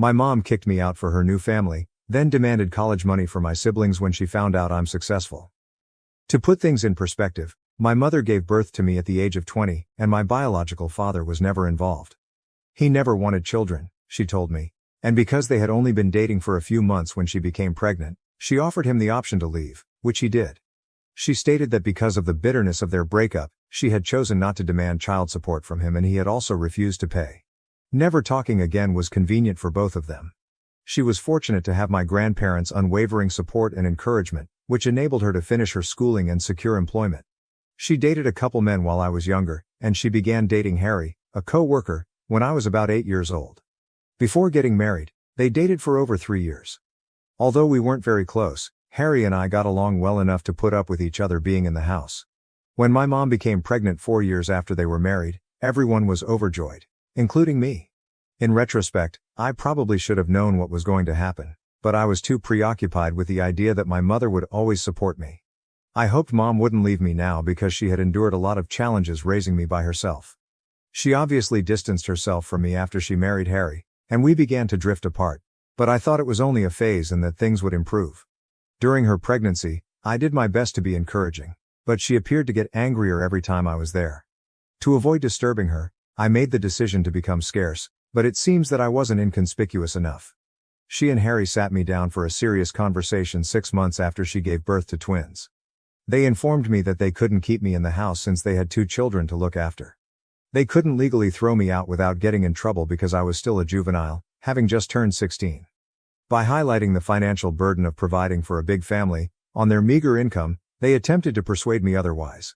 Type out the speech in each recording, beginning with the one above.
My mom kicked me out for her new family, then demanded college money for my siblings when she found out I'm successful. To put things in perspective, my mother gave birth to me at the age of 20, and my biological father was never involved. He never wanted children, she told me, and because they had only been dating for a few months when she became pregnant, she offered him the option to leave, which he did. She stated that because of the bitterness of their breakup, she had chosen not to demand child support from him and he had also refused to pay. Never talking again was convenient for both of them. She was fortunate to have my grandparents' unwavering support and encouragement, which enabled her to finish her schooling and secure employment. She dated a couple men while I was younger, and she began dating Harry, a co-worker, when I was about 8 years old. Before getting married, they dated for over 3 years. Although we weren't very close, Harry and I got along well enough to put up with each other being in the house. When my mom became pregnant 4 years after they were married, everyone was overjoyed, including me. In retrospect, I probably should have known what was going to happen, but I was too preoccupied with the idea that my mother would always support me. I hoped mom wouldn't leave me now because she had endured a lot of challenges raising me by herself. She obviously distanced herself from me after she married Harry, and we began to drift apart, but I thought it was only a phase and that things would improve. During her pregnancy, I did my best to be encouraging, but she appeared to get angrier every time I was there. To avoid disturbing her, I made the decision to become scarce, but it seems that I wasn't inconspicuous enough. She and Harry sat me down for a serious conversation 6 months after she gave birth to twins. They informed me that they couldn't keep me in the house since they had 2 children to look after. They couldn't legally throw me out without getting in trouble because I was still a juvenile, having just turned 16. By highlighting the financial burden of providing for a big family, on their meager income, they attempted to persuade me otherwise.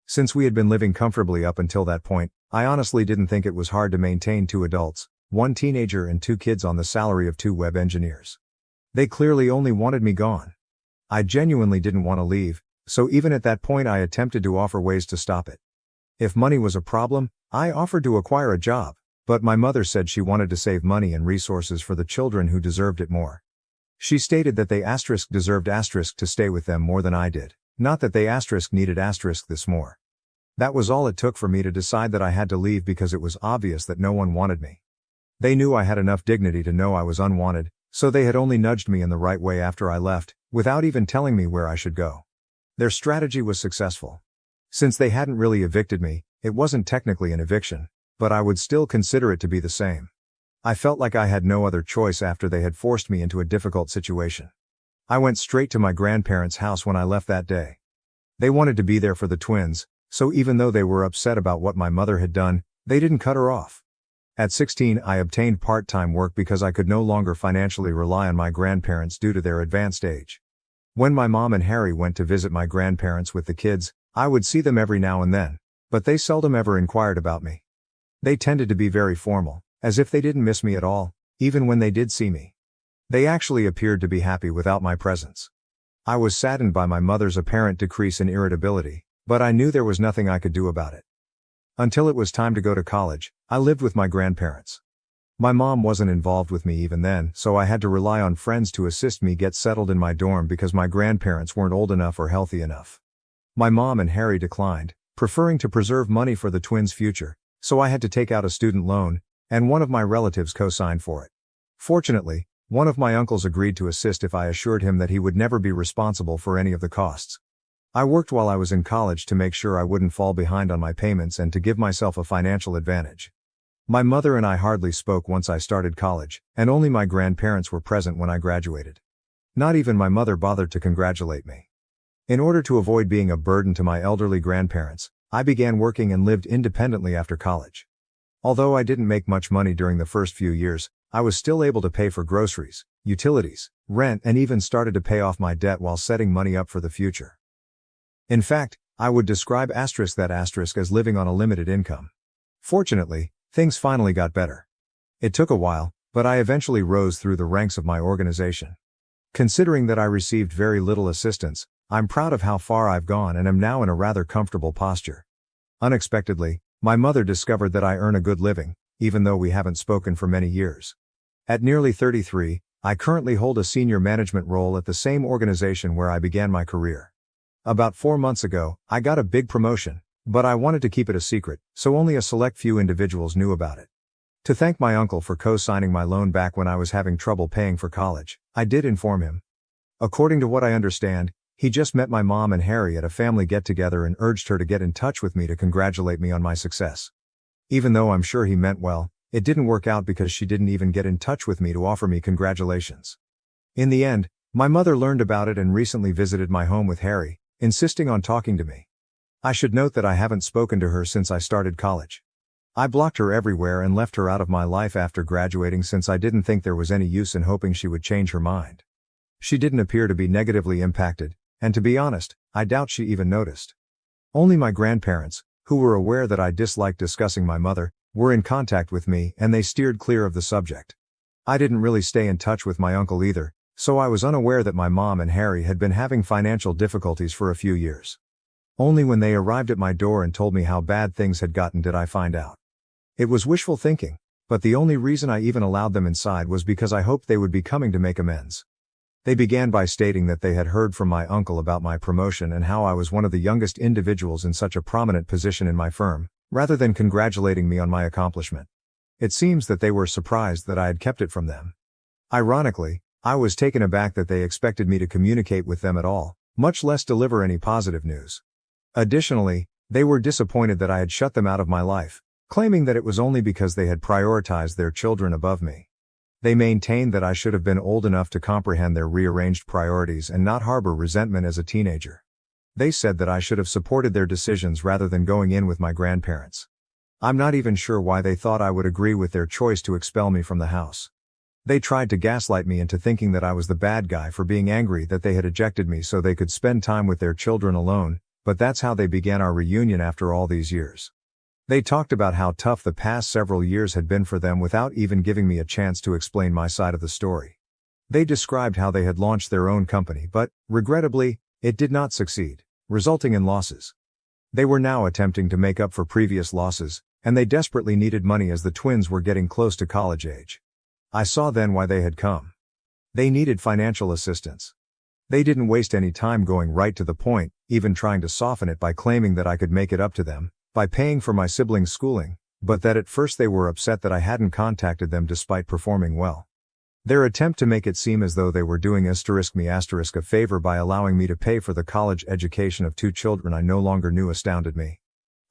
Since we had been living comfortably up until that point, I honestly didn't think it was hard to maintain 2 adults, 1 teenager and 2 kids on the salary of 2 web engineers. They clearly only wanted me gone. I genuinely didn't want to leave, so even at that point I attempted to offer ways to stop it. If money was a problem, I offered to acquire a job, but my mother said she wanted to save money and resources for the children who deserved it more. She stated that they deserved to stay with them more than I did, not that they needed this more. That was all it took for me to decide that I had to leave because it was obvious that no one wanted me. They knew I had enough dignity to know I was unwanted, so they had only nudged me in the right way after I left, without even telling me where I should go. Their strategy was successful. Since they hadn't really evicted me, it wasn't technically an eviction, but I would still consider it to be the same. I felt like I had no other choice after they had forced me into a difficult situation. I went straight to my grandparents' house when I left that day. They wanted to be there for the twins, so even though they were upset about what my mother had done, they didn't cut her off. At 16, I obtained part-time work because I could no longer financially rely on my grandparents due to their advanced age. When my mom and Harry went to visit my grandparents with the kids, I would see them every now and then, but they seldom ever inquired about me. They tended to be very formal, as if they didn't miss me at all, even when they did see me. They actually appeared to be happy without my presence. I was saddened by my mother's apparent decrease in irritability, but I knew there was nothing I could do about it. Until it was time to go to college, I lived with my grandparents. My mom wasn't involved with me even then, so I had to rely on friends to assist me get settled in my dorm because my grandparents weren't old enough or healthy enough. My mom and Harry declined, preferring to preserve money for the twins' future, so I had to take out a student loan, and one of my relatives co-signed for it. Fortunately, one of my uncles agreed to assist if I assured him that he would never be responsible for any of the costs. I worked while I was in college to make sure I wouldn't fall behind on my payments and to give myself a financial advantage. My mother and I hardly spoke once I started college, and only my grandparents were present when I graduated. Not even my mother bothered to congratulate me. In order to avoid being a burden to my elderly grandparents, I began working and lived independently after college. Although I didn't make much money during the first few years, I was still able to pay for groceries, utilities, rent, and even started to pay off my debt while setting money up for the future. In fact, I would describe that as living on a limited income. Fortunately, things finally got better. It took a while, but I eventually rose through the ranks of my organization. Considering that I received very little assistance, I'm proud of how far I've gone and am now in a rather comfortable posture. Unexpectedly, my mother discovered that I earn a good living, even though we haven't spoken for many years. At nearly 33, I currently hold a senior management role at the same organization where I began my career. About 4 months ago, I got a big promotion, but I wanted to keep it a secret, so only a select few individuals knew about it. To thank my uncle for co-signing my loan back when I was having trouble paying for college, I did inform him. According to what I understand, he just met my mom and Harry at a family get-together and urged her to get in touch with me to congratulate me on my success. Even though I'm sure he meant well, it didn't work out because she didn't even get in touch with me to offer me congratulations. In the end, my mother learned about it and recently visited my home with Harry, insisting on talking to me. I should note that I haven't spoken to her since I started college. I blocked her everywhere and left her out of my life after graduating since I didn't think there was any use in hoping she would change her mind. She didn't appear to be negatively impacted, and to be honest, I doubt she even noticed. Only my grandparents, who were aware that I disliked discussing my mother, were in contact with me and they steered clear of the subject. I didn't really stay in touch with my uncle either, so I was unaware that my mom and Harry had been having financial difficulties for a few years. Only when they arrived at my door and told me how bad things had gotten did I find out. It was wishful thinking, but the only reason I even allowed them inside was because I hoped they would be coming to make amends. They began by stating that they had heard from my uncle about my promotion and how I was one of the youngest individuals in such a prominent position in my firm, rather than congratulating me on my accomplishment. It seems that they were surprised that I had kept it from them. Ironically, I was taken aback that they expected me to communicate with them at all, much less deliver any positive news. Additionally, they were disappointed that I had shut them out of my life, claiming that it was only because they had prioritized their children above me. They maintained that I should have been old enough to comprehend their rearranged priorities and not harbor resentment as a teenager. They said that I should have supported their decisions rather than going in with my grandparents. I'm not even sure why they thought I would agree with their choice to expel me from the house. They tried to gaslight me into thinking that I was the bad guy for being angry that they had ejected me so they could spend time with their children alone, but that's how they began our reunion after all these years. They talked about how tough the past several years had been for them without even giving me a chance to explain my side of the story. They described how they had launched their own company but, regrettably, it did not succeed, resulting in losses. They were now attempting to make up for previous losses, and they desperately needed money as the twins were getting close to college age. I saw then why they had come. They needed financial assistance. They didn't waste any time going right to the point, even trying to soften it by claiming that I could make it up to them by paying for my siblings' schooling, but that at first they were upset that I hadn't contacted them despite performing well. Their attempt to make it seem as though they were doing me a favor by allowing me to pay for the college education of 2 children I no longer knew astounded me.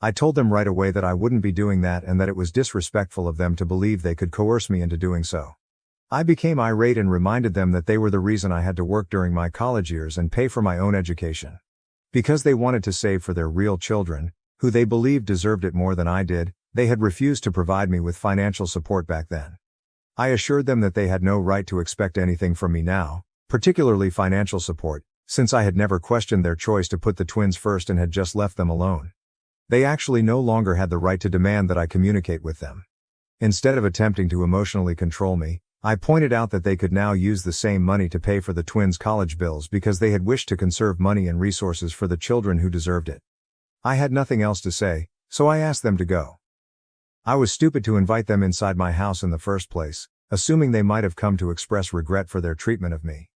I told them right away that I wouldn't be doing that and that it was disrespectful of them to believe they could coerce me into doing so. I became irate and reminded them that they were the reason I had to work during my college years and pay for my own education. Because they wanted to save for their real children, who they believed deserved it more than I did, they had refused to provide me with financial support back then. I assured them that they had no right to expect anything from me now, particularly financial support, since I had never questioned their choice to put the twins first and had just left them alone. They actually no longer had the right to demand that I communicate with them. Instead of attempting to emotionally control me, I pointed out that they could now use the same money to pay for the twins' college bills because they had wished to conserve money and resources for the children who deserved it. I had nothing else to say, so I asked them to go. I was stupid to invite them inside my house in the first place, assuming they might have come to express regret for their treatment of me.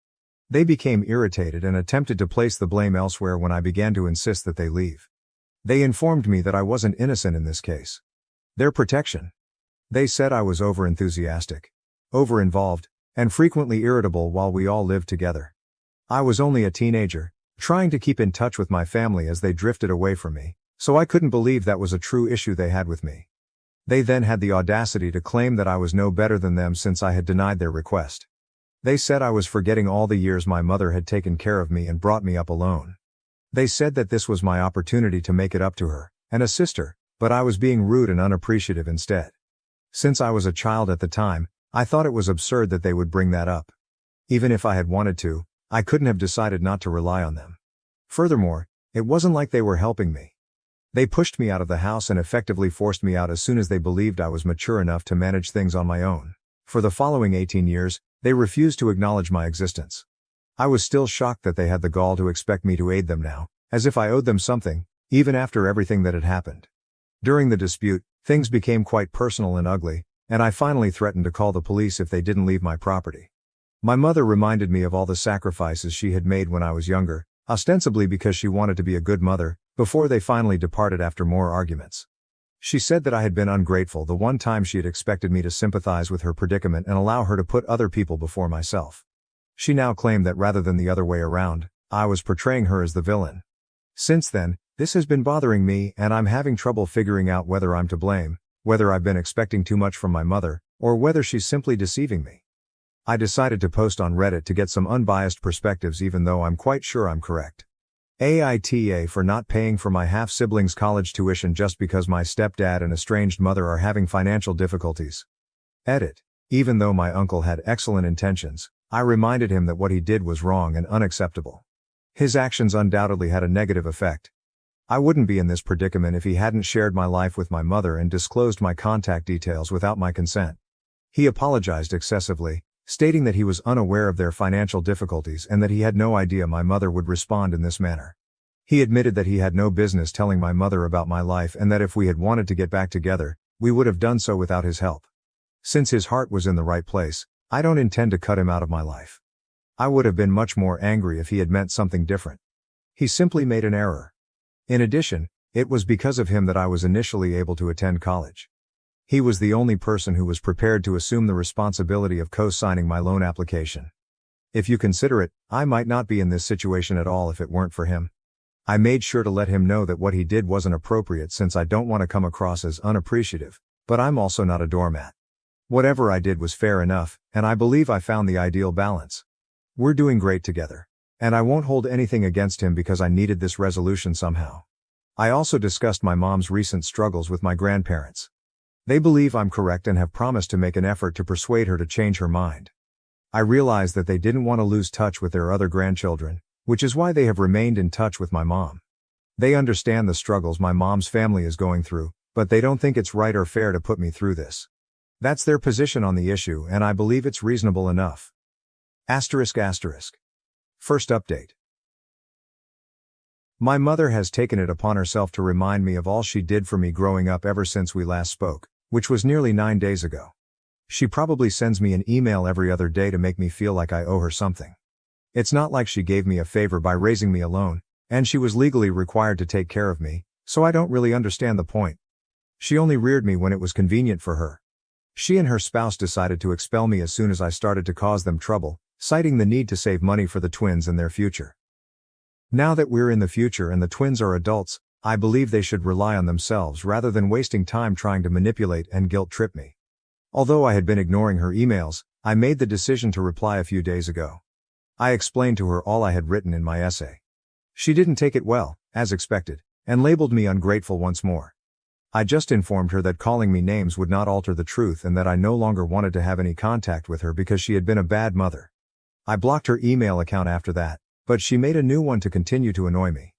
They became irritated and attempted to place the blame elsewhere when I began to insist that they leave. They informed me that I wasn't innocent in this case. Their protection. They said I was over-enthusiastic, over-involved, and frequently irritable while we all lived together. I was only a teenager, trying to keep in touch with my family as they drifted away from me, so I couldn't believe that was a true issue they had with me. They then had the audacity to claim that I was no better than them since I had denied their request. They said I was forgetting all the years my mother had taken care of me and brought me up alone. They said that this was my opportunity to make it up to her, and assist her, but I was being rude and unappreciative instead. Since I was a child at the time, I thought it was absurd that they would bring that up. Even if I had wanted to, I couldn't have decided not to rely on them. Furthermore, it wasn't like they were helping me. They pushed me out of the house and effectively forced me out as soon as they believed I was mature enough to manage things on my own. For the following 18 years, they refused to acknowledge my existence. I was still shocked that they had the gall to expect me to aid them now, as if I owed them something, even after everything that had happened. During the dispute, things became quite personal and ugly, and I finally threatened to call the police if they didn't leave my property. My mother reminded me of all the sacrifices she had made when I was younger, ostensibly because she wanted to be a good mother, before they finally departed after more arguments. She said that I had been ungrateful the one time she had expected me to sympathize with her predicament and allow her to put other people before myself. She now claimed that rather than the other way around, I was portraying her as the villain. Since then, this has been bothering me and I'm having trouble figuring out whether I'm to blame, whether I've been expecting too much from my mother, or whether she's simply deceiving me. I decided to post on Reddit to get some unbiased perspectives even though I'm quite sure I'm correct. AITA for not paying for my half-sibling's college tuition just because my stepdad and estranged mother are having financial difficulties. Edit. Even though my uncle had excellent intentions, I reminded him that what he did was wrong and unacceptable. His actions undoubtedly had a negative effect. I wouldn't be in this predicament if he hadn't shared my life with my mother and disclosed my contact details without my consent. He apologized excessively, stating that he was unaware of their financial difficulties and that he had no idea my mother would respond in this manner. He admitted that he had no business telling my mother about my life and that if we had wanted to get back together, we would have done so without his help. Since his heart was in the right place, I don't intend to cut him out of my life. I would have been much more angry if he had meant something different. He simply made an error. In addition, it was because of him that I was initially able to attend college. He was the only person who was prepared to assume the responsibility of co-signing my loan application. If you consider it, I might not be in this situation at all if it weren't for him. I made sure to let him know that what he did wasn't appropriate since I don't want to come across as unappreciative, but I'm also not a doormat. Whatever I did was fair enough, and I believe I found the ideal balance. We're doing great together. And I won't hold anything against him because I needed this resolution somehow. I also discussed my mom's recent struggles with my grandparents. They believe I'm correct and have promised to make an effort to persuade her to change her mind. I realized that they didn't want to lose touch with their other grandchildren, which is why they have remained in touch with my mom. They understand the struggles my mom's family is going through, but they don't think it's right or fair to put me through this. That's their position on the issue and I believe it's reasonable enough. Asterisk. First update. My mother has taken it upon herself to remind me of all she did for me growing up ever since we last spoke, which was nearly 9 days ago. She probably sends me an email every other day to make me feel like I owe her something. It's not like she gave me a favor by raising me alone, and she was legally required to take care of me, so I don't really understand the point. She only reared me when it was convenient for her. She and her spouse decided to expel me as soon as I started to cause them trouble, citing the need to save money for the twins and their future. Now that we're in the future and the twins are adults, I believe they should rely on themselves rather than wasting time trying to manipulate and guilt-trip me. Although I had been ignoring her emails, I made the decision to reply a few days ago. I explained to her all I had written in my essay. She didn't take it well, as expected, and labeled me ungrateful once more. I just informed her that calling me names would not alter the truth and that I no longer wanted to have any contact with her because she had been a bad mother. I blocked her email account after that, but she made a new one to continue to annoy me.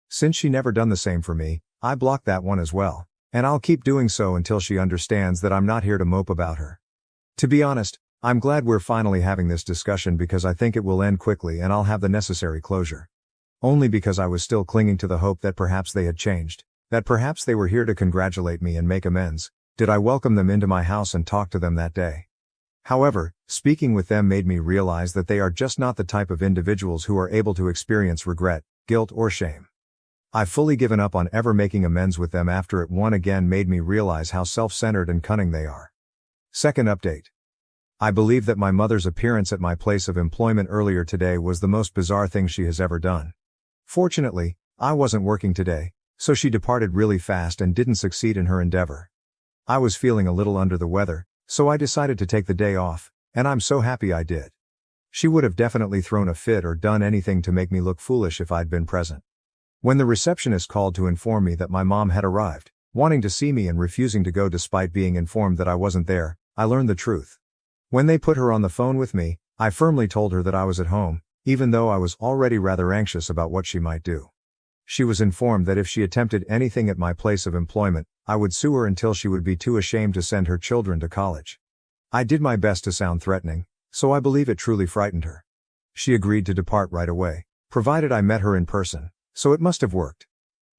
Since she never done the same for me, I blocked that one as well, and I'll keep doing so until she understands that I'm not here to mope about her. To be honest, I'm glad we're finally having this discussion because I think it will end quickly and I'll have the necessary closure. Only because I was still clinging to the hope that perhaps they had changed, that perhaps they were here to congratulate me and make amends, did I welcome them into my house and talk to them that day. However, speaking with them made me realize that they are just not the type of individuals who are able to experience regret, guilt or shame. I've fully given up on ever making amends with them after it once again made me realize how self-centered and cunning they are. Second update. I believe that my mother's appearance at my place of employment earlier today was the most bizarre thing she has ever done. Fortunately, I wasn't working today, so she departed really fast and didn't succeed in her endeavor. I was feeling a little under the weather, so I decided to take the day off, and I'm so happy I did. She would have definitely thrown a fit or done anything to make me look foolish if I'd been present. When the receptionist called to inform me that my mom had arrived, wanting to see me and refusing to go despite being informed that I wasn't there, I learned the truth. When they put her on the phone with me, I firmly told her that I was at home, even though I was already rather anxious about what she might do. She was informed that if she attempted anything at my place of employment, I would sue her until she would be too ashamed to send her children to college. I did my best to sound threatening, so I believe it truly frightened her. She agreed to depart right away, provided I met her in person, so it must have worked.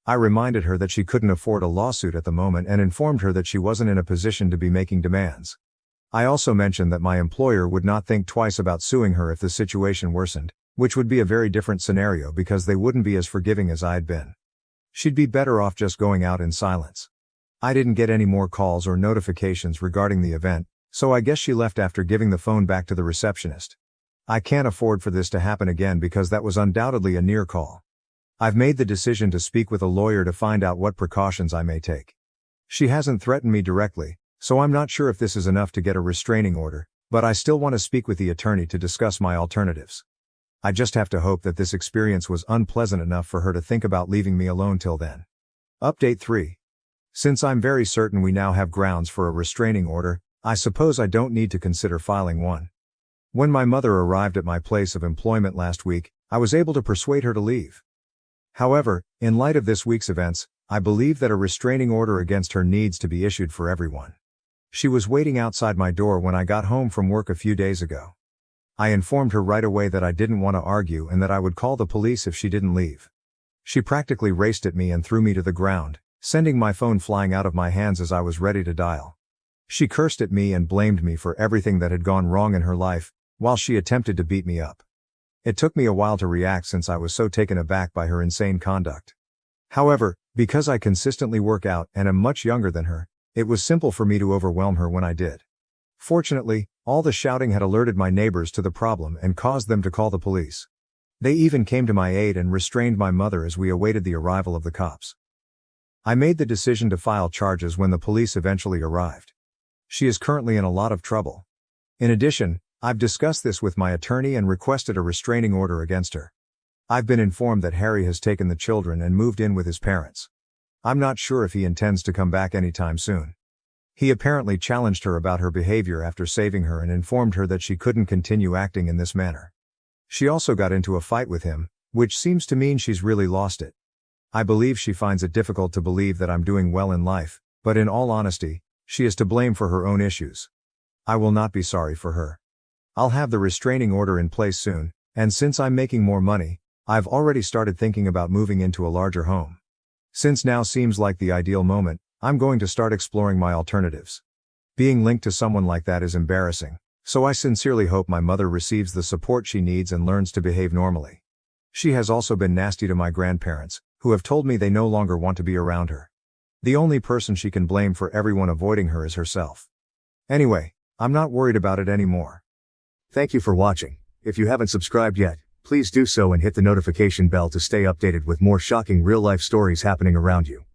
I reminded her that she couldn't afford a lawsuit at the moment and informed her that she wasn't in a position to be making demands. I also mentioned that my employer would not think twice about suing her if the situation worsened, which would be a very different scenario because they wouldn't be as forgiving as I had been. She'd be better off just going out in silence. I didn't get any more calls or notifications regarding the event, so I guess she left after giving the phone back to the receptionist. I can't afford for this to happen again because that was undoubtedly a near call. I've made the decision to speak with a lawyer to find out what precautions I may take. She hasn't threatened me directly, so I'm not sure if this is enough to get a restraining order, but I still want to speak with the attorney to discuss my alternatives. I just have to hope that this experience was unpleasant enough for her to think about leaving me alone till then. Update 3. Since I'm very certain we now have grounds for a restraining order, I suppose I don't need to consider filing one. When my mother arrived at my place of employment last week, I was able to persuade her to leave. However, in light of this week's events, I believe that a restraining order against her needs to be issued for everyone. She was waiting outside my door when I got home from work a few days ago. I informed her right away that I didn't want to argue and that I would call the police if she didn't leave. She practically raced at me and threw me to the ground, sending my phone flying out of my hands as I was ready to dial. She cursed at me and blamed me for everything that had gone wrong in her life, while she attempted to beat me up. It took me a while to react since I was so taken aback by her insane conduct. However, because I consistently work out and am much younger than her, it was simple for me to overwhelm her when I did. Fortunately, all the shouting had alerted my neighbors to the problem and caused them to call the police. They even came to my aid and restrained my mother as we awaited the arrival of the cops. I made the decision to file charges when the police eventually arrived. She is currently in a lot of trouble. In addition, I've discussed this with my attorney and requested a restraining order against her. I've been informed that Harry has taken the children and moved in with his parents. I'm not sure if he intends to come back anytime soon. He apparently challenged her about her behavior after saving her and informed her that she couldn't continue acting in this manner. She also got into a fight with him, which seems to mean she's really lost it. I believe she finds it difficult to believe that I'm doing well in life, but in all honesty, she is to blame for her own issues. I will not be sorry for her. I'll have the restraining order in place soon, and since I'm making more money, I've already started thinking about moving into a larger home. Since now seems like the ideal moment, I'm going to start exploring my alternatives. Being linked to someone like that is embarrassing, so I sincerely hope my mother receives the support she needs and learns to behave normally. She has also been nasty to my grandparents, who have told me they no longer want to be around her. The only person she can blame for everyone avoiding her is herself. Anyway, I'm not worried about it anymore. Thank you for watching. If you haven't subscribed yet, please do so and hit the notification bell to stay updated with more shocking real-life stories happening around you.